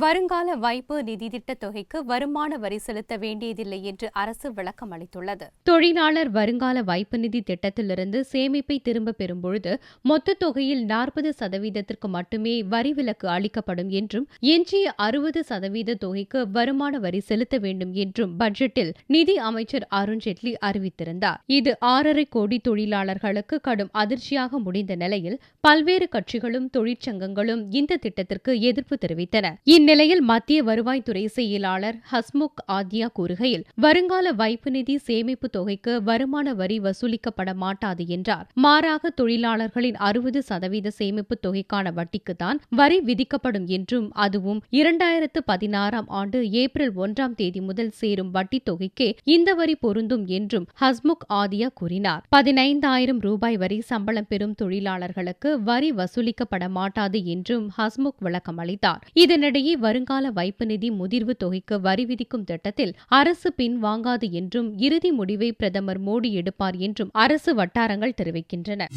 வருங்கால வைப்பு நிதி திட்ட தொகைக்கு வருமான வரி செலுத்த வேண்டியதில்லை என்று அரசு விளக்கம் அளித்துள்ளது. தொழிலாளர் வருங்கால வைப்பு நிதி திட்டத்திலிருந்து சேமிப்பை திரும்பப் பெறும்பொழுது மொத்த தொகையில் 40% மட்டுமே வரி விலக்கு அளிக்கப்படும் என்றும் எஞ்சிய 60% தொகைக்கு வருமான வரி செலுத்த வேண்டும் என்றும் பட்ஜெட்டில் நிதி அமைச்சர் அருண்ஜேட்லி அறிவித்திருந்தார். இது 6.5 கோடி தொழிலாளர்களுக்கு கடும் அதிர்ச்சியாக முடிந்த நிலையில் பல்வேறு கட்சிகளும் தொழிற்சங்கங்களும் இந்த திட்டத்திற்கு எதிர்ப்பு தெரிவித்தன. இந்நிலையில் மத்திய வருவாய்த்துறை செயலாளர் ஹஸ்முக் ஆத்யா கூறுகையில், வருங்கால வைப்பு நிதி சேமிப்பு தொகைக்கு வருமான வரி வசூலிக்கப்பட மாட்டாது என்றார். மாறாக தொழிலாளர்களின் 60% சேமிப்பு தொகைக்கான வட்டிக்குத்தான் வரி விதிக்கப்படும் என்றும் அதுவும் 2016 ஆண்டு ஏப்ரல் 1 தேதி முதல் சேரும் வட்டி தொகைக்கே இந்த வரி பொருந்தும் என்றும் ஹஸ்முக் ஆதியா கூறினார். 15,000 ரூபாய் வரை சம்பளம் பெறும் தொழிலாளர்களுக்கு வரி வசூலிக்கப்பட மாட்டாது என்றும் ஹஸ்முக் விளக்கம் அளித்தார். இதனிடையே வருங்கால வைப்பு நிதி முதிர்வு தொகைக்கு வரி விதிக்கும் திட்டத்தில் அரசு பின்வாங்காது என்றும் இறுதி முடிவை பிரதமர் மோடி எடுப்பார் என்றும் அரசு வட்டாரங்கள் தெரிவிக்கின்றன.